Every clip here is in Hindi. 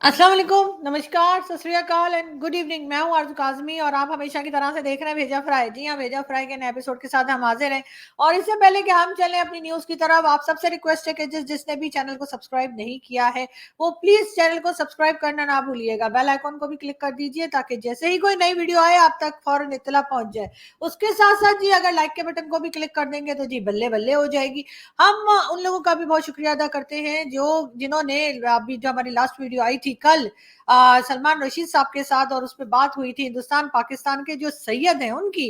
अस्सलाम वालेकुम, नमस्कार, सत श्री अकाल एंड गुड इवनिंग। मैं हूँ आरज़ू काज़मी और आप हमेशा की तरह से देख रहे हैं भेजा फ्राई। जी हाँ, भेजा फ्राई के नए एपिसोड के साथ हम हाज़िर हैं और इससे पहले कि हम चलें अपनी न्यूज़ की तरफ, आप सबसे रिक्वेस्ट है कि जिसने भी चैनल को सब्सक्राइब नहीं किया है, वो प्लीज़ चैनल को सब्सक्राइब करना ना भूलिएगा। बेल आइकॉन को भी क्लिक कर दीजिए ताकि जैसे ही कोई नई वीडियो आए, आप तक फ़ौरन इत्तला पहुँच जाए। उसके साथ-साथ जी अगर लाइक के बटन को भी क्लिक कर देंगे तो जी बल्ले-बल्ले हो जाएगी। हम उन लोगों का भी बहुत शुक्रिया अदा करते हैं जिन्होंने अभी जो हमारी लास्ट वीडियो आई थी कल सलमान रशीद साहब के साथ और उसपे बात हुई थी हिंदुस्तान पाकिस्तान के जो सैयद हैं उनकी,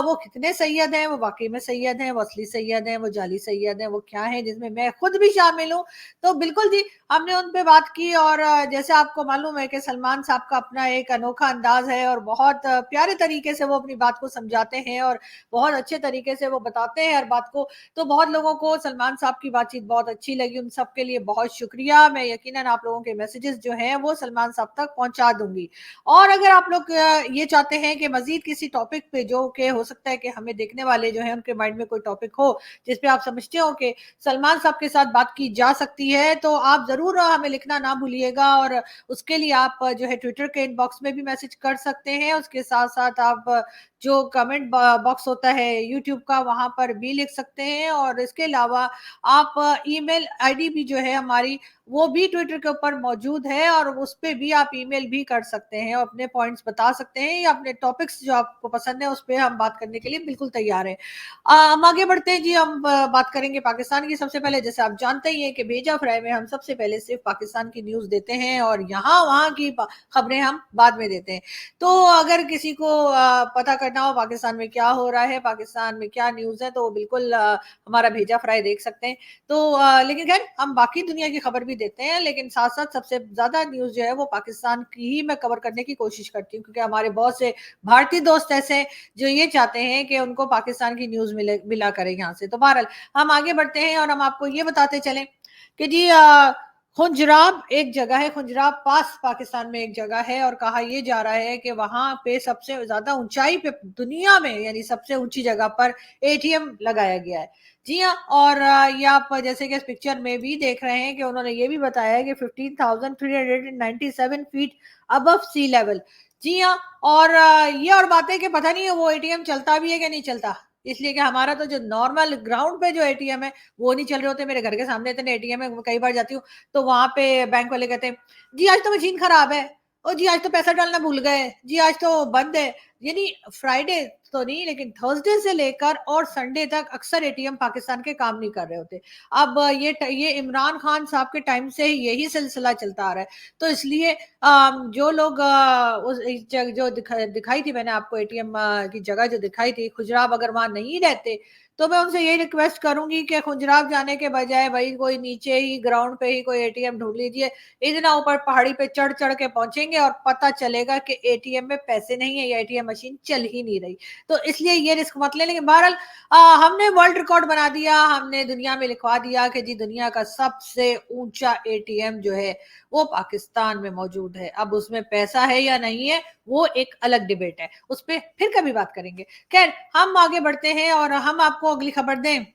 वो कितने सैयद हैं, वो वाकई में सैयद हैं, वो असली सैयद हैं, वो जाली सैयद हैं, वो क्या है, जिसमें मैं खुद भी शामिल हूँ। तो बिल्कुल जी, हमने उन पे बात की और जैसे आपको मालूम है कि सलमान साहब का अपना एक अनोखा अंदाज है और बहुत प्यारे तरीके से वो अपनी बात को समझाते हैं और बहुत अच्छे तरीके से वो बताते हैं हर बात को। तो बहुत लोगों को सलमान साहब की बातचीत बहुत अच्छी लगी, उन सब के लिए बहुत शुक्रिया। मैं यकीनन आप लोगों के मैसेजेस जो हैं वो सलमान साहब तक पहुँचा दूँगी। और अगर आप लोग ये चाहते हैं कि मज़ीद किसी टॉपिक पे जो कि हो सकता है कि हमें देखने वाले जो हैं उनके माइंड में कोई टॉपिक हो, जिस पे आप समझते हो कि सलमान साहब के साथ बात की जा सकती है, तो आप ज़रूर हमें लिखना ना भूलिएगा और उसके लिए आप जो है ट्विटर के इनबॉक्स में भी मैसेज कर सकते हैं। उसके साथ-साथ आप जो कमेंट बॉक्स होता है यूट्यूब का वहां पर भी लिख सकते हैं और इसके अलावा आप ईमेल आईडी भी जो है हमारी वो भी ट्विटर के ऊपर मौजूद है और उस पे भी आप ईमेल भी कर सकते हैं और अपने पॉइंट्स बता सकते हैं या अपने टॉपिक्स जो आपको पसंद है उस पे हम बात करने के लिए बिल्कुल तैयार हैं। हम आगे बढ़ते हैं जी। हम बात करेंगे पाकिस्तान की। सबसे पहले जैसे आप जानते ही हैं कि भेजा फ्राई में हम सबसे पहले सिर्फ पाकिस्तान की न्यूज देते हैं और यहाँ वहाँ की खबरें हम बाद में देते हैं। तो अगर किसी को पता करना हो पाकिस्तान में क्या हो रहा है, पाकिस्तान में क्या न्यूज़ है, तो वो बिल्कुल हमारा भेजा फ्राई देख सकते हैं। तो लेकिन ख़ैर हम बाकी दुनिया की खबर भी देते हैं, लेकिन साथ-साथ सबसे ज़्यादा न्यूज़ जो है वो पाकिस्तान की ही मैं कवर करने की कोशिश करती हूँ क्योंकि हमारे बहुत से भारतीय दोस्त ऐसे हैं जो ये चाहते हैं कि उनको पाकिस्तान की न्यूज़ मिला करे यहाँ से। तो बहरहाल हम आगे बढ़ते हैं और हम आपको ये बताते चलें कि जी खुंजराब एक जगह है, खुंजराब पास पाकिस्तान में एक जगह है और कहा ये जा रहा है कि वहाँ पे सबसे ज़्यादा ऊँचाई पे दुनिया में यानी सबसे ऊँची जगह पर एटीएम लगाया गया है। जी हाँ, और ये आप जैसे कि इस पिक्चर में भी देख रहे हैं कि उन्होंने ये भी बताया है कि 15,397 फीट अबव सी लेवल। जी हाँ, और ये और बात है कि पता नहीं है वो एटीएम चलता भी है कि नहीं चलता। इसलिए कि हमारा तो जो नॉर्मल ग्राउंड पे जो एटीएम है वो नहीं चल रहे होते। मेरे घर के सामने इतने एटीएम है, कई बार जाती हूँ तो वहां पे बैंक वाले कहते हैं जी आज तो मशीन खराब है, ओ जी आज तो पैसा डालना भूल गए, जी आज तो बंद है। यानी फ्राइडे तो नहीं लेकिन थर्सडे से लेकर और संडे तक अक्सर एटीएम पाकिस्तान के काम नहीं कर रहे होते। अब ये इमरान खान साहब के टाइम से ही यही सिलसिला चलता आ रहा है। तो इसलिए जो लोग जो दिखाई थी मैंने आपको एटीएम की जगह जो दिखाई थी खुजराब, अगर वहां नहीं रहते तो मैं उनसे यही रिक्वेस्ट करूंगी कि खुंजराब जाने के बजाय भाई कोई नीचे ही ग्राउंड पे ही कोई एटीएम ढूंढ लीजिए। इतना ऊपर पहाड़ी पे चढ़ चढ़ के पहुंचेंगे और पता चलेगा कि एटीएम में पैसे नहीं है या एटीएम मशीन चल ही नहीं रही। तो इसलिए ये रिस्क मत ले। लेकिन बहरहाल हमने वर्ल्ड रिकॉर्ड बना दिया, हमने दुनिया में लिखवा दिया कि जी दुनिया का सबसे ऊंचा एटीएम जो है वो पाकिस्तान में मौजूद है। अब उसमें पैसा है या नहीं है वो एक अलग डिबेट है, उस पर फिर कभी बात करेंगे। खैर हम आगे बढ़ते हैं और हम आपको अगली खबर दें।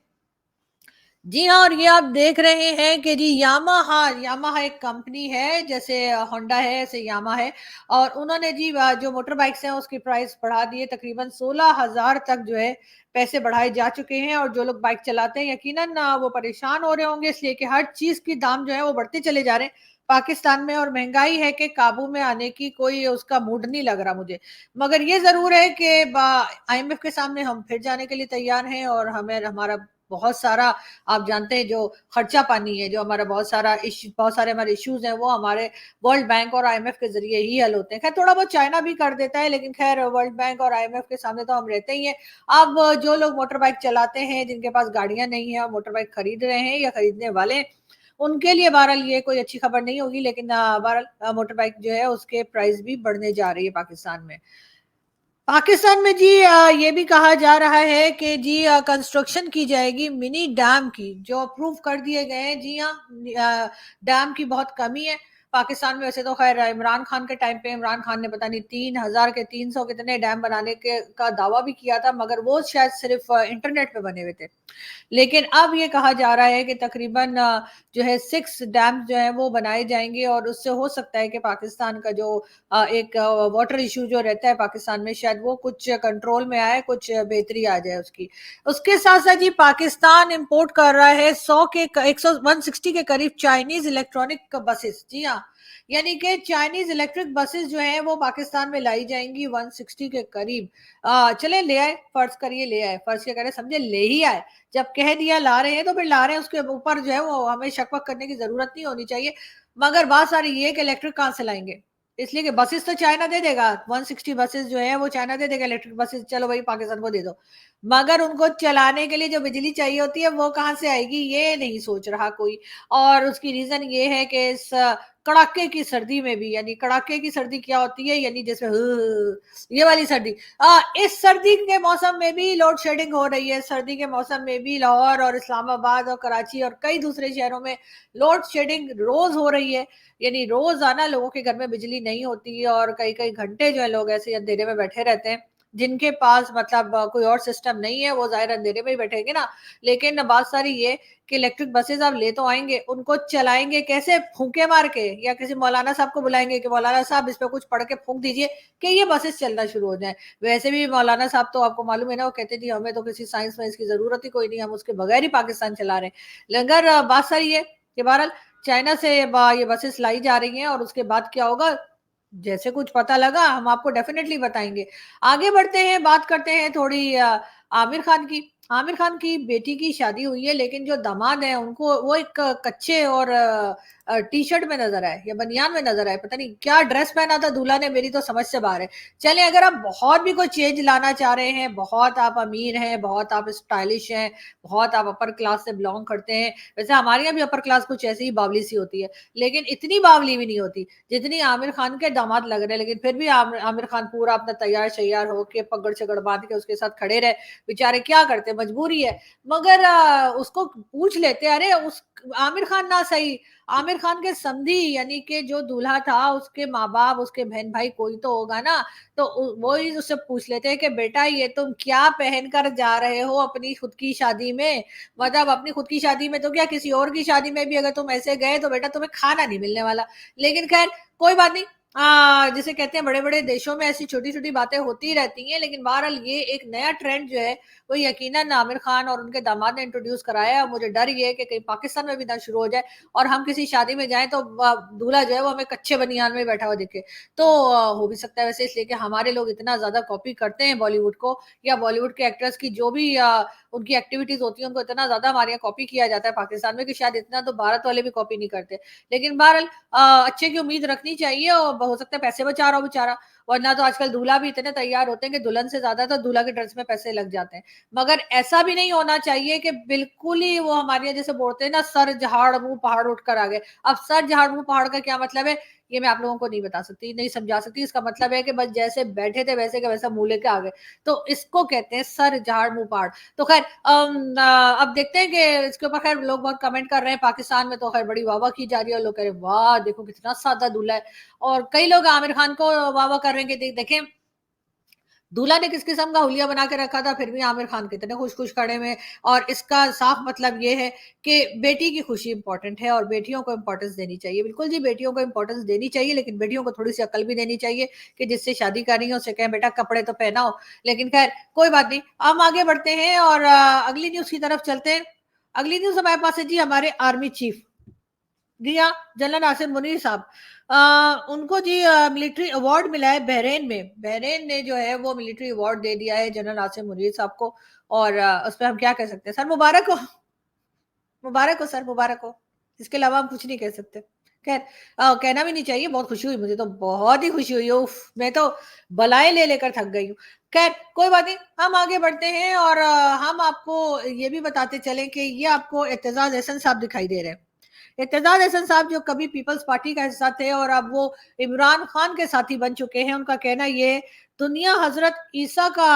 जी हाँ, और ये आप देख रहे हैं कि जी यामाहा यामाहा एक कंपनी है, जैसे होंडा है ऐसे यामाहा है और उन्होंने जी जो मोटर बाइक्स हैं उसकी प्राइस बढ़ा दी है। तकरीबन 16,000 तक जो है पैसे बढ़ाए जा चुके हैं और जो लोग बाइक चलाते हैं यकीनन वो परेशान हो रहे होंगे, इसलिए कि हर चीज की दाम जो है वो बढ़ते चले जा रहे हैं पाकिस्तान में और महंगाई है कि काबू में आने की कोई उसका मूड नहीं लग रहा मुझे। मगर ये जरूर है कि आईएमएफ के सामने हम फिर जाने के लिए तैयार हैं और हमें हमारा बहुत सारा, आप जानते हैं जो खर्चा पानी है, जो हमारा बहुत सारे हमारे इश्यूज हैं वो हमारे वर्ल्ड बैंक और आईएमएफ के जरिए ही हल होते हैं। खैर थोड़ा बहुत चाइना भी कर देता है लेकिन खैर वर्ल्ड बैंक और आईएमएफ के सामने तो हम रहते ही हैं। अब जो लोग मोटर बाइक चलाते हैं, जिनके पास गाड़ियां नहीं है और मोटर बाइक खरीद रहे हैं या खरीदने वाले हैं, उनके लिए बहरहाल ये कोई अच्छी खबर नहीं होगी। लेकिन बहरहाल मोटर बाइक जो है उसके प्राइस भी बढ़ने जा रही है पाकिस्तान में। पाकिस्तान में जी ये भी कहा जा रहा है कि जी कंस्ट्रक्शन की जाएगी मिनी डैम की, जो अप्रूव कर दिए गए हैं। जी हाँ, डैम की बहुत कमी है। पाकिस्तान में वैसे तो खैर इमरान खान के टाइम पे इमरान खान ने पता नहीं 3,000 के 300 कितने डैम बनाने के का दावा भी किया था, मगर वो शायद सिर्फ इंटरनेट पे बने हुए थे। लेकिन अब ये कहा जा रहा है कि तकरीबन जो है 6 डैम जो है वो बनाए जाएंगे, और उससे हो सकता है कि पाकिस्तान का जो एक वाटर इशू जो रहता है पाकिस्तान में, शायद वो कुछ कंट्रोल में आए, कुछ बेहतरी आ जाए उसकी। उसके साथ साथ जी पाकिस्तान इंपोर्ट कर रहा है 100 के 160 के करीब चाइनीज इलेक्ट्रॉनिक बसेस। जी हाँ, यानी कि चाइनीज इलेक्ट्रिक बसेस जो है वो पाकिस्तान में लाई जाएंगी 160 के करीब। चले ले आए, फर्ज करिए ले आए, फर्ज क्या करें, समझे ले ही आए। जब कह दिया ला रहे हैं तो फिर ला रहे हैं, उसके ऊपर जो है वो हमें शक वक करने की जरूरत नहीं होनी चाहिए। मगर बात सारी ये कि इलेक्ट्रिक कहाँ से लाएंगे, इसलिए कि बसेस तो चाइना दे देगा, 160 बसेस जो है वो चाइना दे देगा इलेक्ट्रिक बसेस, चलो भाई पाकिस्तान को दे दो। मगर उनको चलाने के लिए जो बिजली चाहिए होती है वो कहाँ से आएगी, ये नहीं सोच रहा कोई। और उसकी रीजन ये है कि इस कड़ाके की सर्दी में भी, यानी कड़ाके की सर्दी क्या होती है, यानी जिसमें ये वाली सर्दी, इस सर्दी के मौसम में भी लोड शेडिंग हो रही है। सर्दी के मौसम में भी लाहौर और इस्लामाबाद और कराची और कई दूसरे शहरों में लोड शेडिंग रोज हो रही है। यानी रोजाना लोगों के घर में बिजली नहीं होती है, और कई कई घंटे जो है लोग ऐसे अंधेरे में बैठे रहते हैं। जिनके पास मतलब कोई और सिस्टम नहीं है वो जाहिर अंधेरे में ही बैठेंगे ना। लेकिन बात सारी ये कि इलेक्ट्रिक बसेस आप ले तो आएंगे, उनको चलाएंगे कैसे, फूंके मार के, या किसी मौलाना साहब को बुलाएंगे कि मौलाना साहब इस पे कुछ पढ़ के फूंक दीजिए कि ये बसेस चलना शुरू हो जाए। वैसे भी मौलाना साहब तो आपको मालूम है ना, वो कहते जी हमें तो किसी साइंस में इसकी जरूरत ही कोई नहीं, हम उसके बगैर ही पाकिस्तान चला रहे हैं। मगर बात सारी है कि बहरहाल चाइना से ये बसेस लाई जा रही हैं, और उसके बाद क्या होगा, जैसे कुछ पता लगा हम आपको डेफिनेटली बताएंगे। आगे बढ़ते हैं, बात करते हैं थोड़ी आमिर खान की। आमिर खान की बेटी की शादी हुई है, लेकिन जो दामाद है उनको वो एक कच्चे और टी शर्ट में नजर आए या बनियान में नजर आए, पता नहीं क्या ड्रेस पहना था दूल्हा ने, मेरी तो समझ से बाहर है। चले, अगर आप बहुत भी कोई चेंज लाना चाह रहे हैं, बहुत आप अमीर हैं, बहुत आप स्टाइलिश हैं, बहुत आप अपर क्लास से बिलोंग करते हैं, वैसे हमारे यहाँ भी अपर क्लास कुछ ऐसी ही बावली सी होती है, लेकिन इतनी बावली भी नहीं होती जितनी आमिर खान के दामाद लग रहे हैं। लेकिन फिर भी आमिर खान पूरा अपना तैयार शैयार होके पगड़ शगड़ बांध के उसके साथ खड़े रहे। बेचारे क्या करते, मजबूरी है। मगर उसको पूछ लेते, अरे उस आमिर खान ना सही, आमिर खान के समधी यानी कि जो दूल्हा था उसके माँ बाप, उसके बहन भाई कोई तो होगा ना, तो वो ही उससे पूछ लेते हैं कि बेटा ये तुम क्या पहन कर जा रहे हो अपनी खुद की शादी में। मतलब अपनी खुद की शादी में तो क्या, किसी और की शादी में भी अगर तुम ऐसे गए तो बेटा तुम्हें खाना नहीं मिलने वाला। लेकिन खैर कोई बात नहीं, जिसे कहते हैं बड़े बड़े देशों में ऐसी छोटी छोटी बातें होती रहती हैं। लेकिन बहरहाल ये एक नया ट्रेंड जो है वो यकीनन आमिर खान और उनके दामाद ने इंट्रोड्यूस कराया है। और मुझे डर ये है कि कहीं पाकिस्तान में भी ना शुरू हो जाए और हम किसी शादी में जाएं तो दूल्हा जो है वो हमें कच्चे बनियान में बैठा हुआ दिखे, तो हो भी सकता है वैसे, इसलिए कि हमारे लोग इतना ज्यादा कॉपी करते हैं बॉलीवुड को, या बॉलीवुड के एक्टर्स की जो भी उनकी एक्टिविटीज होती है उनको इतना ज्यादा हमारे यहाँ कॉपी किया जाता है पाकिस्तान में, कि शायद इतना तो भारत वाले भी कॉपी नहीं करते। लेकिन बहरहाल अच्छे की उम्मीद रखनी चाहिए, और हो सकता है पैसे बचा रहा हो बेचारा, वरना तो आजकल दूल्हा भी इतने तैयार होते हैं कि दुल्हन से ज्यादा तो दूल्हा के ड्रेस में पैसे लग जाते हैं। मगर ऐसा भी नहीं होना चाहिए कि बिल्कुल ही वो हमारे यहाँ जैसे बोलते हैं ना, सर झाड़ मुंह पहाड़ उठ कर आ गए। अब सर झाड़ मुंह पहाड़ का क्या मतलब है, ये मैं आप लोगों को नहीं बता सकती, नहीं समझा सकती। इसका मतलब है कि बस जैसे बैठे थे वैसे का वैसा मुंह लेके आ गए, तो इसको कहते हैं सर झाड़ मुंह पहाड़। तो खैर अब देखते हैं कि इसके ऊपर खैर लोग बहुत कमेंट कर रहे हैं। पाकिस्तान में तो खैर बड़ी वाह वाह की जा रही है, लोग कह रहे हैं वाह देखो कितना सादा दूल्हा है, और कई लोग आमिर खान को वाह वाह कर रहे हैं कि देखें दूल्हा ने किस किस्म का हुलिया बना के रखा था, फिर भी आमिर खान कितने खुश खुश खड़े में। और इसका साफ मतलब ये है कि बेटी की खुशी इंपॉर्टेंट है और बेटियों को इंपॉर्टेंस देनी चाहिए। बिल्कुल जी, बेटियों को इंपॉर्टेंस देनी चाहिए, लेकिन बेटियों को थोड़ी सी अकल भी देनी चाहिए कि जिससे शादी कर रही है उसे कहें बेटा कपड़े तो पहनाओ। लेकिन खैर कोई बात नहीं, हम आगे बढ़ते हैं और अगली न्यूज की तरफ चलते हैं। अगली न्यूज हमारे पास है जी, हमारे आर्मी चीफ, जी हाँ, जनरल आसिम मुनीर साहब। उनको जी मिलिट्री अवार्ड मिला है बहरेन में। बहरेन ने जो है वो मिलिट्री अवार्ड दे दिया है जनरल आसिम मुनीर साहब को, और उस पर हम क्या कह सकते हैं, सर मुबारक हो, मुबारक हो सर, मुबारक हो। इसके अलावा हम कुछ नहीं कह सकते। खैर कहना भी नहीं चाहिए, बहुत खुशी हुई, मुझे तो बहुत ही खुशी हुई, उफ मैं तो बलाएं ले लेकर थक गई हूँ। खैर कोई बात नहीं, हम आगे बढ़ते हैं और हम आपको ये भी बताते चलें कि ये आपको एतजाज एहसन साहब दिखाई दे रहे हैं। इत्तेजाज एहसन साहब जो कभी पीपल्स पार्टी का हिस्सा थे और अब वो इमरान खान के साथी बन चुके हैं। उनका कहना ये है, दुनिया हजरत ईसा का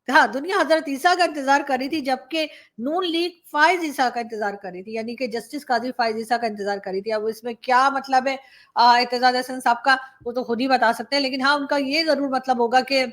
हाँ, दुनिया हजरत ईसा का इंतजार कर रही थी, जबकि नून लीग फाइज ईसा का इंतजार कर रही थी, यानी कि जस्टिस काजी फाइज ईसा का इंतजार कर रही थी। अब इसमें क्या मतलब है एतजाज अहसन साहब का, वो तो खुद ही बता सकते हैं, लेकिन हाँ उनका ये जरूर मतलब होगा कि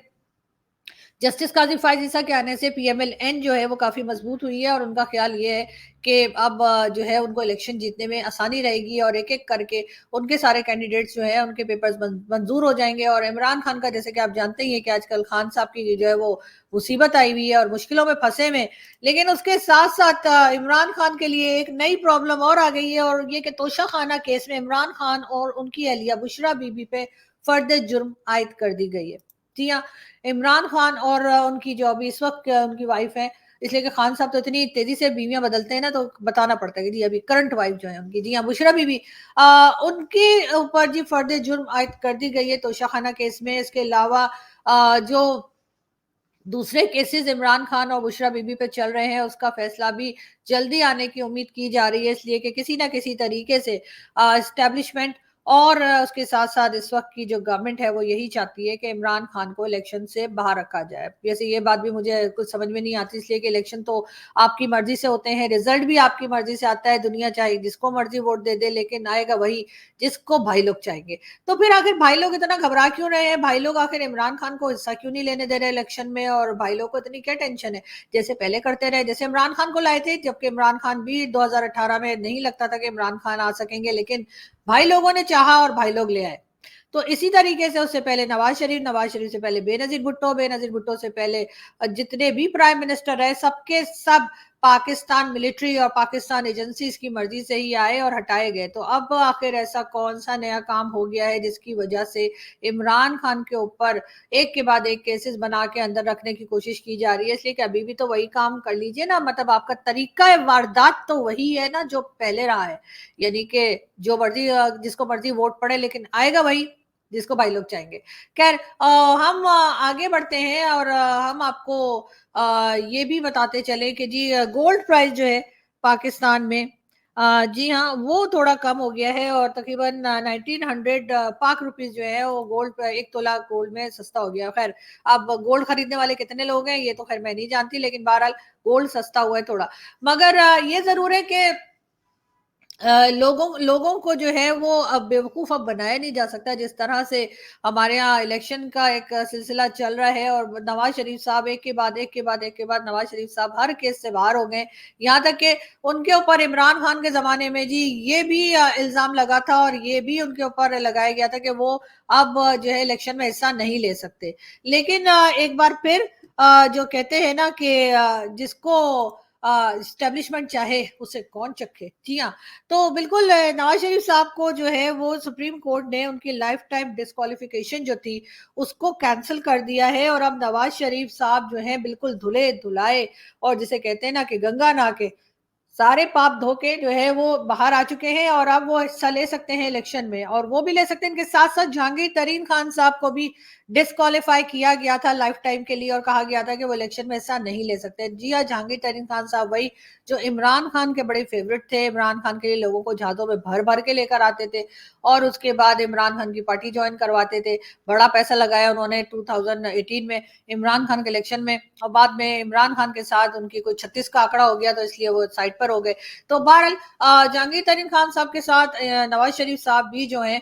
जस्टिस काजी फाइज ईसा के आने से पीएमएल-एन जो है वो काफी मजबूत हुई है, और उनका ख्याल ये है कि अब जो है उनको इलेक्शन जीतने में आसानी रहेगी, और एक एक करके उनके सारे कैंडिडेट्स जो है उनके पेपर्स मंजूर हो जाएंगे। और इमरान खान का, जैसे कि आप जानते ही हैं कि आजकल खान साहब की जो है वो मुसीबत आई हुई है और मुश्किलों में फंसे में, लेकिन उसके साथ साथ इमरान खान के लिए एक नई प्रॉब्लम और आ गई है, और ये कि तोशा खाना केस में इमरान खान और उनकी अहलिया बुशरा बीबी पे फर्द जुर्म आयद कर दी गई है। जी हाँ, इमरान खान और उनकी जो अभी इस वक्त उनकी वाइफ है, इसलिए कि खान साहब तो इतनी तेजी से बीवियां बदलते हैं ना, तो बताना पड़ता है कि जी अभी करंट वाइफ जो है उनकी, जी हाँ बुशरा बीबी, उनके ऊपर जी फर्द जुर्म आयद कर दी गई है तोशाखाना केस में। इसके अलावा जो दूसरे केसेस इमरान खान और बुशरा बीबी पे चल रहे हैं, उसका फैसला भी जल्दी आने की उम्मीद की जा रही है, इसलिए कि किसी ना किसी तरीके से एस्टेब्लिशमेंट और उसके साथ साथ इस वक्त की जो गवर्नमेंट है वो यही चाहती है कि इमरान खान को इलेक्शन से बाहर रखा जाए। वैसे ये बात भी मुझे कुछ समझ में नहीं आती, इसलिए कि इलेक्शन तो आपकी मर्जी से होते हैं, रिजल्ट भी आपकी मर्जी से आता है, दुनिया चाहे जिसको मर्जी वोट दे दे, लेकिन आएगा वही जिसको भाई लोग चाहेंगे। तो फिर आखिर भाई लोग इतना घबरा क्यों रहे हैं? भाई लोग आखिर इमरान खान को हिस्सा क्यों नहीं लेने दे रहे इलेक्शन में? और भाई लोग को इतनी क्या टेंशन है? जैसे पहले करते रहे, जैसे इमरान खान को लाए थे, जबकि इमरान खान भी 2018 में नहीं लगता था कि इमरान खान आ सकेंगे, लेकिन भाई लोगों ने चाहा और भाई लोग ले आए। तो इसी तरीके से उससे पहले नवाज शरीफ से पहले बेनजीर भुट्टो से पहले जितने भी प्राइम मिनिस्टर रहे, सबके सब पाकिस्तान मिलिट्री और पाकिस्तान एजेंसीज की मर्जी से ही आए और हटाए गए। तो अब आखिर ऐसा कौन सा नया काम हो गया है जिसकी वजह से इमरान खान के ऊपर एक के बाद एक केसेस बना के अंदर रखने की कोशिश की जा रही है? इसलिए कि अभी भी तो वही काम कर लीजिए ना, मतलब आपका तरीका वारदात तो वही है ना जो पहले रहा है, यानी कि जो मर्जी जिसको मर्जी वोट पड़े, लेकिन आएगा वही जिसको भाई लोग चाहेंगे। खैर हम आगे बढ़ते हैं, और हम आपको ये भी बताते चले कि जी गोल्ड प्राइस जो है पाकिस्तान में, जी हाँ वो थोड़ा कम हो गया है, और तकरीबन 1900 पाक रुपीस जो है वो गोल्ड, एक तोला गोल्ड में सस्ता हो गया। खैर अब गोल्ड खरीदने वाले कितने लोग हैं ये तो खैर मैं नहीं जानती, लेकिन बहरहाल गोल्ड सस्ता हुआ है थोड़ा। मगर ये जरूर है कि लोगों लोगों को जो है वो अब बेवकूफ अब बनाया नहीं जा सकता, जिस तरह से हमारे यहाँ इलेक्शन का एक सिलसिला चल रहा है, और नवाज शरीफ साहब एक के बाद एक के बाद एक के बाद नवाज शरीफ साहब हर केस से बाहर हो गए। यहाँ तक कि उनके ऊपर इमरान खान के जमाने में जी ये भी इल्जाम लगा था, और ये भी उनके ऊपर लगाया गया था कि वो अब जो है इलेक्शन में हिस्सा नहीं ले सकते। लेकिन एक बार फिर जो कहते हैं ना कि जिसको स्टेब्लिशमेंट चाहे उसे कौन चखे, जी हाँ। तो बिल्कुल नवाज शरीफ साहब को जो है वो सुप्रीम कोर्ट ने उनकी लाइफ टाइम डिस्क्वालिफिकेशन जो थी उसको कैंसिल कर दिया है, और अब नवाज शरीफ साहब जो है बिल्कुल धुले धुलाए, और जिसे कहते हैं ना कि गंगा नहा के सारे पाप धो के जो है वो बाहर आ चुके हैं, और अब वो हिस्सा ले सकते हैं इलेक्शन में, और वो भी ले सकते हैं। इनके साथ साथ जहांगीर तरीन खान साहब को भी डिस्क्वालीफाई किया गया था लाइफ टाइम के लिए, और कहा गया था कि वो इलेक्शन में हिस्सा नहीं ले सकते। जी हाँ, जहांगीर तरीन खान साहब वही जो इमरान खान के बड़े फेवरेट थे, इमरान खान के लिए लोगों को जहाजों में भर भर के लेकर आते थे, और उसके बाद इमरान खान की पार्टी ज्वाइन करवाते थे। बड़ा पैसा लगाया उन्होंने 2018 में इमरान खान के इलेक्शन में, और बाद में इमरान खान के साथ उनकी कोई 36 का आंकड़ा हो गया, तो इसलिए वो साइड पर हो गए। तो बहरहाल जहांगीर तरीन खान साहब के साथ नवाज शरीफ साहब भी जो हैं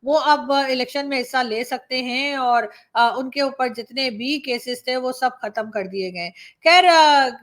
वो अब इलेक्शन में हिस्सा ले सकते हैं, और उनके ऊपर जितने भी केसेस थे वो सब खत्म कर दिए गए। खैर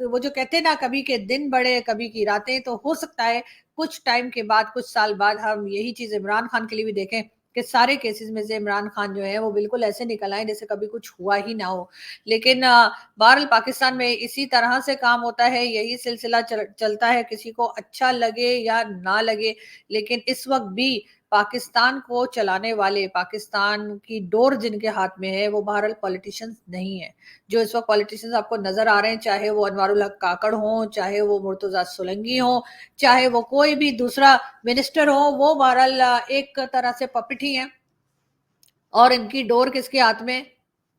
वो जो कहते हैं ना कभी के दिन बड़े कभी की रातें, तो हो सकता है कुछ टाइम के बाद, कुछ साल बाद हम यही चीज इमरान खान के लिए भी देखें कि सारे केसेस में से इमरान खान जो है वो बिल्कुल ऐसे निकल आए जैसे कभी कुछ हुआ ही ना हो। लेकिन बहरहाल पाकिस्तान में इसी तरह से काम होता है, यही सिलसिला चलता है, किसी को अच्छा लगे या ना लगे, लेकिन इस वक्त भी पाकिस्तान को चलाने वाले, पाकिस्तान की डोर जिनके हाथ में है वो बहरहाल पॉलिटिशियंस नहीं है। जो इस वक्त पॉलिटिशियंस आपको नजर आ रहे हैं, चाहे वो अनवारुल हक काकड़ हो, चाहे वो मुर्तजा सोलंकी हो, चाहे वो कोई भी दूसरा मिनिस्टर हो, वो बहरहाल एक तरह से पपिट ही है, और इनकी डोर किसके हाथ में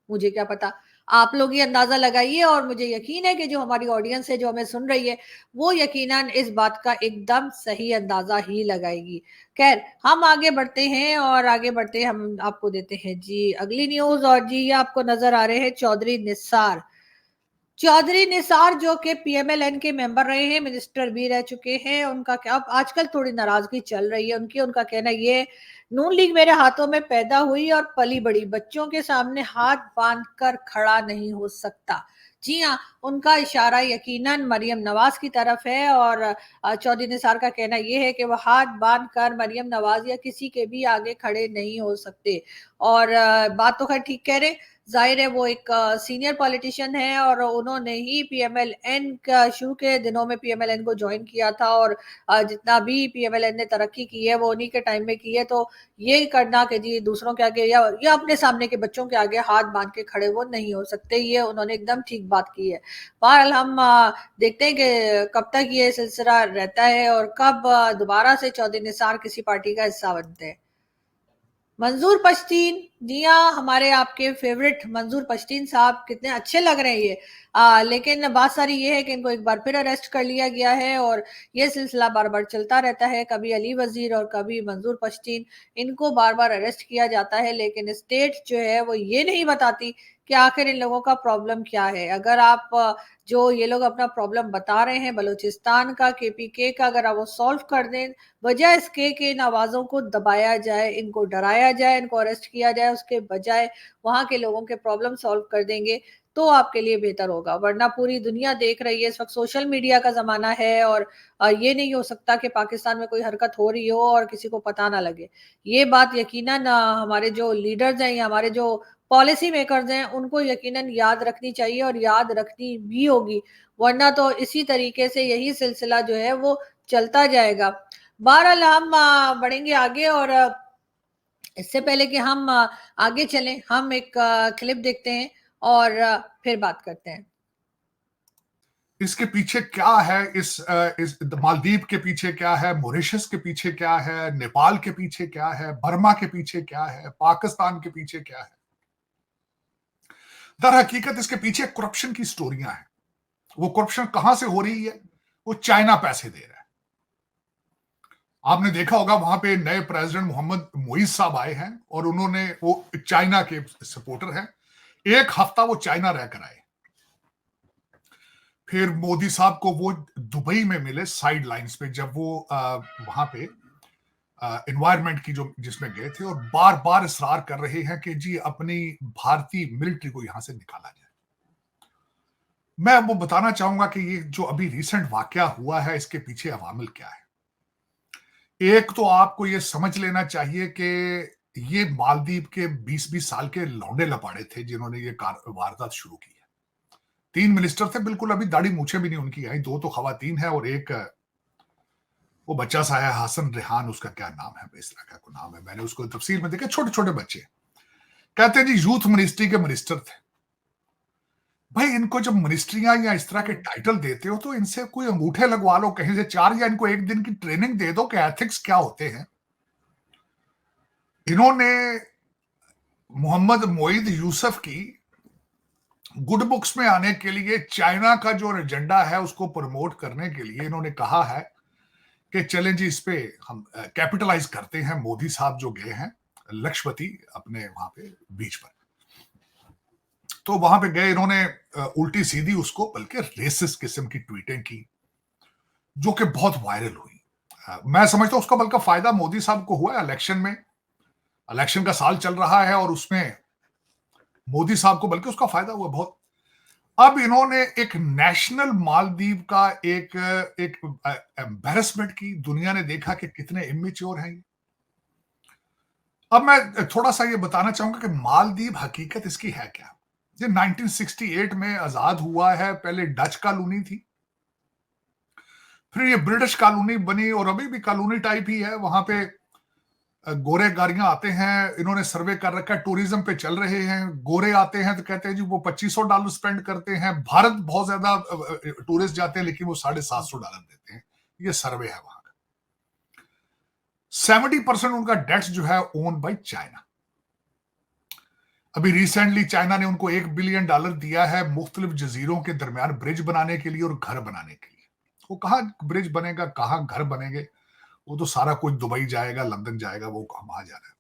मुझे क्या पता। आप लोग ही अंदाजा लगाइए, और मुझे यकीन है कि जो हमारी ऑडियंस है जो हमें सुन रही है वो यकीनन इस बात का एकदम सही अंदाजा ही लगाएगी। खैर हम आगे बढ़ते हैं, और आगे बढ़ते हम आपको देते हैं जी अगली न्यूज, और जी ये आपको नजर आ रहे हैं चौधरी निस्सार। चौधरी निसार जो कि पीएमएलएन के मेंबर रहे हैं, मिनिस्टर भी रह चुके हैं, उनका क्या अब आजकल थोड़ी नाराजगी चल रही है उनकी। उनका कहना ये, नून लीग मेरे हाथों में पैदा हुई और पली बड़ी, बच्चों के सामने हाथ बांध कर खड़ा नहीं हो सकता। जी हाँ, उनका इशारा यकीनन मरियम नवाज की तरफ है और चौधरी निसार का कहना यह है कि वह हाथ बांध कर मरियम नवाज या किसी के भी आगे खड़े नहीं हो सकते। और बात तो खैर ठीक कह रहे, जाहिर है वो एक सीनियर पॉलिटिशियन है और उन्होंने ही पीएमएलएन का शुरू के दिनों में पीएमएलएन को ज्वाइन किया था और जितना भी पीएमएलएन ने तरक्की की है वो उन्हीं के टाइम में की है। तो ये करना कि जी दूसरों के आगे या अपने सामने के बच्चों के आगे हाथ बांध के खड़े वो नहीं हो सकते, ये उन्होंने एकदम ठीक बात की है। बहरहाल हम देखते हैं कि कब तक ये सिलसिला रहता है और कब दोबारा से चौधरी निसार किसी पार्टी का हिस्सा बनते हैं। मंजूर पश्तीन, जी हाँ, हमारे आपके फेवरेट मंजूर पश्तीन साहब कितने अच्छे लग रहे हैं ये। लेकिन बात सारी ये है कि इनको एक बार फिर अरेस्ट कर लिया गया है और ये सिलसिला बार बार चलता रहता है, कभी अली वजीर और कभी मंजूर पश्तीन, इनको बार बार अरेस्ट किया जाता है। लेकिन स्टेट जो है वो ये नहीं बताती कि आखिर इन लोगों का प्रॉब्लम क्या है। अगर आप जो ये लोग अपना प्रॉब्लम बता रहे हैं बलूचिस्तान का, केपीके का, अगर आप वो सॉल्व कर दें, बजाय इसके कि इन आवाज़ों को दबाया जाए, इनको डराया जाए, इनको अरेस्ट किया जाए, उसके बजाय वहाँ के लोगों के प्रॉब्लम सॉल्व कर देंगे तो आपके लिए बेहतर होगा। वरना पूरी दुनिया देख रही है, इस वक्त सोशल मीडिया का ज़माना है और ये नहीं हो सकता कि पाकिस्तान में कोई हरकत हो रही हो और किसी को पता ना लगे। ये बात यकीनन हमारे जो लीडर्स हैं या हमारे जो पॉलिसी मेकर्स हैं उनको यकीनन याद रखनी चाहिए और याद रखनी भी होगी, वरना तो इसी तरीके से यही सिलसिला जो है वो चलता जाएगा। बहरहाल हम बढ़ेंगे आगे और इससे पहले कि हम आगे चलें, हम एक क्लिप देखते हैं और फिर बात करते हैं। इसके पीछे क्या है, इस मालदीव के पीछे क्या है, मॉरिशस के पीछे क्या है, नेपाल के पीछे क्या है, बर्मा के पीछे क्या है, पाकिस्तान के पीछे क्या है। दर हकीकत इसके पीछे करप्शन की स्टोरियां हैं। वो करप्शन कहां से हो रही है? वो चाइना पैसे दे रहा है। आपने देखा होगा वहां पे नए प्रेसिडेंट मोहम्मद मोइज साहब आए हैं और उन्होंने, वो चाइना के सपोर्टर हैं, एक हफ्ता वो चाइना रहकर आए। फिर मोदी साहब को वो दुबई में मिले साइड लाइंस पे, जब वो वहां पे एनवायरनमेंट की जो जिसमें गए थे, और बार बार इसरार कर रहे हैं कि जी अपनी भारतीय मिलिट्री को यहां से निकाला जाए। मैं वो बताना चाहूंगा कि ये जो अभी रिसेंट वाकया हुआ है, इसके पीछे अवामिल क्या है। एक तो आपको ये समझ लेना चाहिए कि ये मालदीव के 20-20 साल के लौंडे लपाड़े थे जिन्होंने ये वारदात शुरू की है। 3 मिनिस्टर थे, बिल्कुल अभी दाढ़ी मूछे भी नहीं उनकी आई। 2 तो खवातीन है और एक वो बच्चा सा है, हसन रेहान उसका क्या नाम है, इस तरह का कोई नाम है, मैंने उसको तफसील में देखा। छोटे छोटे बच्चे कहते हैं जी यूथ मिनिस्ट्री के मिनिस्टर थे। भाई इनको जब मिनिस्ट्रियां या इस तरह के टाइटल देते हो तो इनसे कोई अंगूठे लगवा लो कहीं से 4, या इनको एक दिन की ट्रेनिंग दे दो कि एथिक्स क्या होते हैं। इन्होंने मोहम्मद मोईद यूसुफ की गुड बुक्स में आने के लिए, चाइना का जो एजेंडा है उसको प्रमोट करने के लिए इन्होंने कहा है कि चलें जी इस पे हम कैपिटलाइज करते हैं। मोदी साहब जो गए हैं लक्षपति अपने वहां पे बीच पर, तो वहां पे गए इन्होंने उल्टी सीधी उसको, बल्कि रेसिस्ट किस्म की ट्वीटें की जो कि बहुत वायरल हुई। मैं समझता हूं उसका बल्कि फायदा मोदी साहब को हुआ इलेक्शन में। इलेक्शन का साल चल रहा है और उसमें मोदी साहब को बल्कि उसका फायदा हुआ बहुत। अब इन्होंने एक नेशनल मालदीव का एक एम्बेरसमेंट की, दुनिया ने देखा कि कितने इमेच्योर हैं। अब मैं थोड़ा सा ये बताना चाहूंगा कि मालदीव हकीकत इसकी है क्या। ये 1968 में आजाद हुआ है। पहले डच कॉलोनी थी, फिर ये ब्रिटिश कॉलोनी बनी और अभी भी कॉलोनी टाइप ही है। वहां पे गोरे गाड़ियां आते हैं, इन्होंने सर्वे कर रखा है, टूरिज्म पे चल रहे हैं। गोरे आते हैं तो कहते हैं जी वो $2500 स्पेंड करते हैं। भारत बहुत ज्यादा टूरिस्ट जाते हैं लेकिन वो $750 देते हैं। ये सर्वे है वहां का। 70% उनका डेट्स जो है ओन बाय चाइना। अभी रिसेंटली चाइना ने उनको $1 बिलियन दिया है मुख्तलिफ जजीरों के दरमियान ब्रिज बनाने के लिए और घर बनाने के लिए। वो कहाँ ब्रिज बनेगा, कहाँ घर बनेंगे, वो तो सारा कुछ दुबई जाएगा, लंदन जाएगा, वो वहां जा रहा है।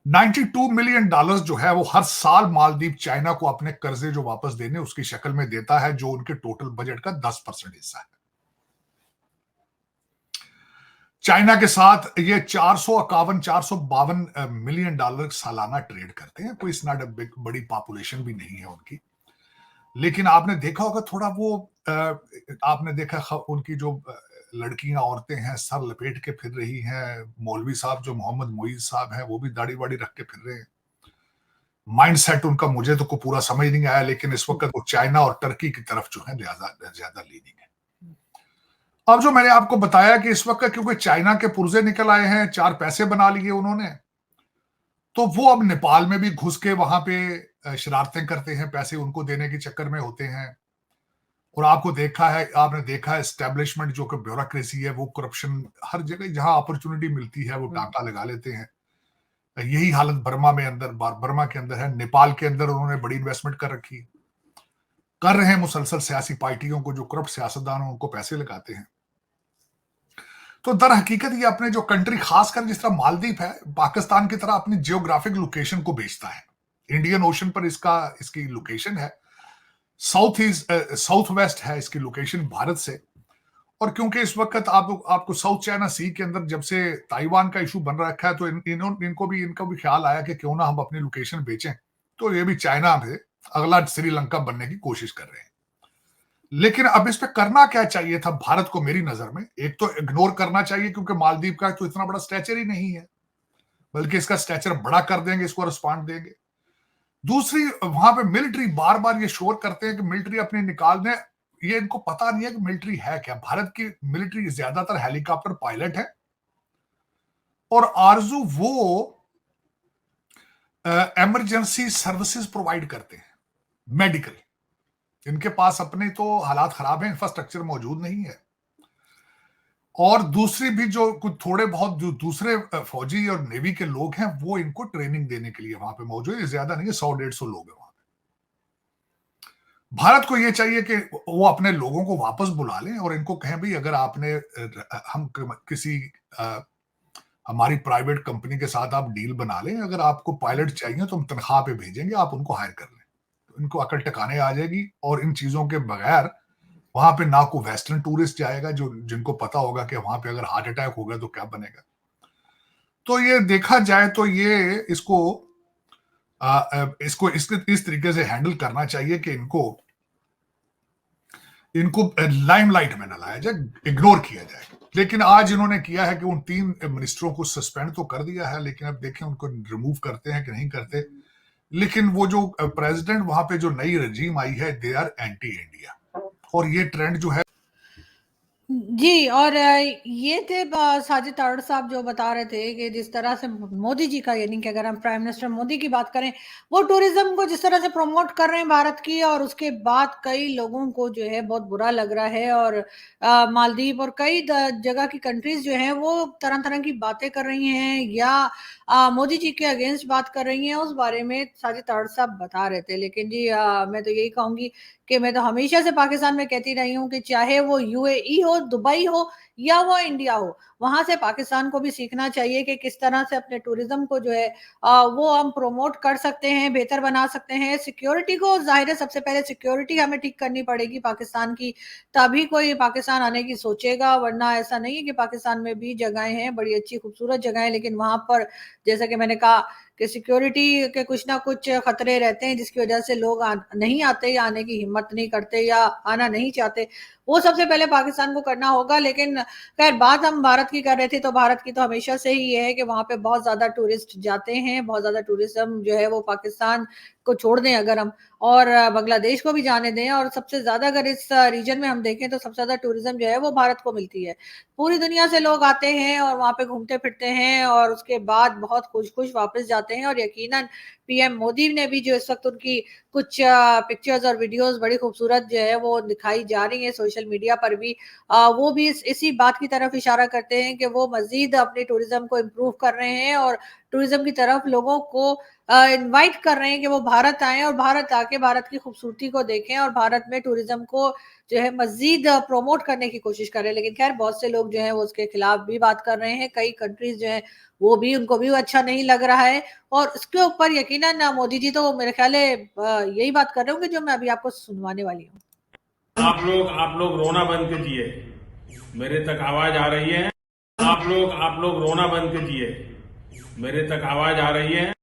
$92 मिलियन जो है वो हर साल मालदीव चाइना को अपने कर्जे जो वापस देने उसकी शक्ल में देता है, जो उनके टोटल बजट का 10% हिस्सा है। चाइना के साथ ये 452 मिलियन डॉलर सालाना ट्रेड करते हैं। कोई इतना बड़ी पॉपुलेशन भी नहीं है उनकी, लेकिन आपने देखा होगा थोड़ा वो आपने देखा उनकी जो लड़कियां औरतें हैं सर लपेट के फिर रही हैं। मौलवी साहब जो मोहम्मद मोईज साहब हैं वो भी दाढ़ी वाड़ी रख के फिर रहे हैं। माइंडसेट उनका मुझे तो को पूरा समझ नहीं आया, लेकिन इस वक्त वो चाइना और टर्की की तरफ जो है ज्यादा लीनिंग है। अब जो मैंने आपको बताया कि इस वक्त क्योंकि चाइना के पुर्जे निकल आए हैं, 4 पैसे बना लिए उन्होंने, तो वो अब नेपाल में भी घुस के वहां पे शरारतें करते हैं, पैसे उनको देने के चक्कर में होते हैं। और आपने देखा है एस्टेब्लिशमेंट जो कि ब्यूरोक्रेसी है, वो करप्शन हर जगह जहां अपॉर्चुनिटी मिलती है वो टांका लगा लेते हैं। यही हालत बर्मा के अंदर है, नेपाल के अंदर उन्होंने बड़ी इन्वेस्टमेंट कर रहे हैं मुसलसल सियासी पार्टियों को जो करप्ट सियासतदान उनको पैसे लगाते हैं। तो दर हकीकत ये अपने जो कंट्री खासकर जिस तरह मालदीव है पाकिस्तान की तरह अपनी जियोग्राफिक लोकेशन को बेचता है। इंडियन ओशन पर इसकी लोकेशन है, साउथ वेस्ट है इसकी लोकेशन भारत से। और क्योंकि इस वक्त आपको साउथ चाइना सी के अंदर जब से ताइवान का इशू बन रखा है, तो इनको भी ख्याल आया कि क्यों ना हम अपनी लोकेशन बेचें। तो ये भी चाइना में अगला श्रीलंका बनने की कोशिश कर रहे हैं। लेकिन अब इस पे करना क्या चाहिए था भारत को मेरी नजर में? एक तो इग्नोर करना चाहिए क्योंकि मालदीव का तो इतना बड़ा स्ट्रेचर ही नहीं है, बल्कि इसका स्ट्रेचर बड़ा कर देंगे, इसको रिस्पॉन्ड देंगे। दूसरी, वहां पे मिलिट्री बार बार ये शोर करते हैं कि मिलिट्री अपने निकाल दें। ये इनको पता नहीं है कि मिलिट्री है क्या। भारत की मिलिट्री ज्यादातर हेलीकॉप्टर पायलट है और आरजू वो इमरजेंसी सर्विसेज प्रोवाइड करते हैं, मेडिकल। इनके पास अपने तो हालात खराब है, इंफ्रास्ट्रक्चर मौजूद नहीं है। और दूसरी भी जो कुछ थोड़े बहुत जो दूसरे फौजी और नेवी के लोग हैं वो इनको ट्रेनिंग देने के लिए वहां पे मौजूद है। ज्यादा नहीं है, 100-150 लोग हैं वहां पे। भारत को ये चाहिए कि वो अपने लोगों को वापस बुला लें और इनको कहें भाई अगर आपने हम किसी हमारी प्राइवेट कंपनी के साथ आप डील बना लें, अगर आपको पायलट चाहिए तो हम तनख्वाह पे भेजेंगे, आप उनको हायर कर लें। तो इनको अकल टकाने आ जाएगी और इन चीजों के बगैर वहां पे ना को वेस्टर्न टूरिस्ट जाएगा जो जिनको पता होगा कि वहां पे अगर हार्ट अटैक होगा तो क्या बनेगा। तो ये देखा जाए तो ये इसको इस तरीके से हैंडल करना चाहिए कि इनको लाइमलाइट में न लाया जाए, इग्नोर किया जाए। लेकिन आज इन्होंने किया है कि उन 3 मिनिस्टरों को सस्पेंड तो कर दिया है, लेकिन अब देखें उनको रिमूव करते हैं कि नहीं करते। लेकिन वो जो प्रेसिडेंट वहां पे जो नई रजीम आई है, दे आर एंटी इंडिया, और ये ट्रेंड जो है जी। और ये थे साजिद तारड़ साहब जो बता रहे थे कि जिस तरह से मोदी जी का, यानी कि अगर हम प्राइम मिनिस्टर मोदी की बात करें, वो टूरिज्म को जिस तरह से प्रमोट कर रहे हैं भारत की, और उसके बाद कई लोगों को जो है बहुत बुरा लग रहा है। और मालदीव और कई जगह की कंट्रीज जो है वो तरह तरह की बातें कर रही हैं या मोदी जी के अगेंस्ट बात कर रही हैं, उस बारे में साजिद तारड़ साहब बता रहे थे। लेकिन जी मैं तो यही कहूंगी कि मैं तो हमेशा से पाकिस्तान में कहती रही हूँ कि चाहे वो यूएई हो, दुबई हो या वो इंडिया हो, वहां से पाकिस्तान को भी सीखना चाहिए कि किस तरह से अपने टूरिज्म को जो है वो हम प्रमोट कर सकते हैं, बेहतर बना सकते हैं। सिक्योरिटी को, जाहिर है सबसे पहले सिक्योरिटी हमें ठीक करनी पड़ेगी पाकिस्तान की, तभी कोई पाकिस्तान आने की सोचेगा। वरना ऐसा नहीं है कि पाकिस्तान में भी जगहें हैं, बड़ी अच्छी खूबसूरत जगहें, लेकिन वहां पर जैसा कि मैंने कहा कि सिक्योरिटी के कुछ ना कुछ खतरे रहते हैं, जिसकी वजह से लोग नहीं आते या आने की हिम्मत नहीं करते या आना नहीं चाहते। वो सबसे पहले पाकिस्तान को करना होगा। लेकिन खैर, बात हम भारत की कर रहे थे, तो भारत की तो हमेशा से ही ये है कि वहां पे बहुत ज्यादा टूरिस्ट जाते हैं, बहुत ज्यादा टूरिज्म जो है वो पाकिस्तान को छोड़ दें अगर हम, और बांग्लादेश को भी जाने दें, और सबसे ज्यादा अगर इस रीजन में हम देखें तो सबसे ज्यादा टूरिज्म जो है वो भारत को मिलती है। पूरी दुनिया से लोग आते हैं और वहां पे घूमते फिरते हैं और उसके बाद बहुत खुश खुश वापस जाते हैं। और यकीनन पीएम मोदी ने भी जो इस वक्त उनकी कुछ पिक्चर्स और वीडियोस बड़ी खूबसूरत जो है वो दिखाई जा रही है सोशल मीडिया पर भी, वो भी इसी बात की तरफ इशारा करते हैं कि वो मजीद अपने टूरिज्म को इम्प्रूव कर रहे हैं और टूरिज्म की तरफ लोगों को इनवाइट कर रहे हैं कि वो भारत आए और भारत आके भारत की खूबसूरती को देखें और भारत में टूरिज्म को जो है मजीद प्रमोट करने की कोशिश करें। लेकिन खैर बहुत से लोग जो है वो उसके खिलाफ भी बात कर रहे हैं, कई कंट्रीज जो है वो भी, उनको भी अच्छा नहीं लग रहा है। और इसके ऊपर यकीनन मोदी जी तो मेरे ख्याल है यही बात कर रहे होंगे जो मैं अभी आपको सुनवाने वाली हूँ। आप लोग रोना बंद कीजिए, मेरे तक आवाज आ रही है। आप लोग रोना बंद कीजिए, मेरे तक आवाज आ रही है।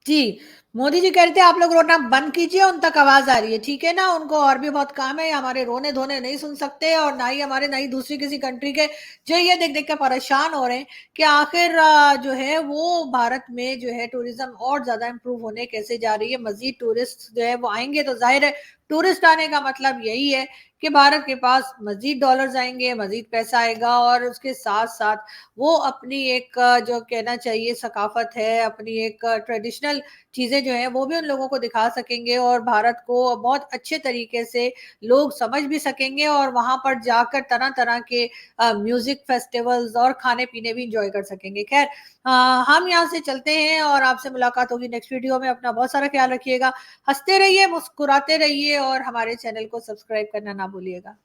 जी, मोदी जी कह रहे थे आप लोग रोना बंद कीजिए, उन तक आवाज आ रही है। ठीक है ना, उनको और भी बहुत काम है, हमारे रोने धोने नहीं सुन सकते और ना ही हमारे, ना ही दूसरी किसी कंट्री के जो ये देख देख के परेशान हो रहे हैं कि आखिर जो है वो भारत में जो है टूरिज्म और ज्यादा इंप्रूव होने कैसे जा रही है। मजीद टूरिस्ट जो है वो आएंगे तो जाहिर है टूरिस्ट आने का मतलब यही है कि भारत के पास मजीद डॉलर्स आएंगे, मजीद पैसा आएगा और उसके साथ साथ वो अपनी एक जो कहना चाहिए सकाफत है, अपनी एक ट्रेडिशनल चीजें जो है वो भी उन लोगों को दिखा सकेंगे और भारत को बहुत अच्छे तरीके से लोग समझ भी सकेंगे और वहां पर जाकर तरह तरह के म्यूजिक फेस्टिवल्स और खाने पीने भी इंजॉय कर सकेंगे। खैर हम यहाँ से चलते हैं और आपसे मुलाकात होगी नेक्स्ट वीडियो में। अपना बहुत सारा ख्याल रखिएगा, हंसते रहिए, मुस्कुराते रहिए और हमारे चैनल को सब्सक्राइब करना ना भूलिएगा।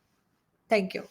Thank you.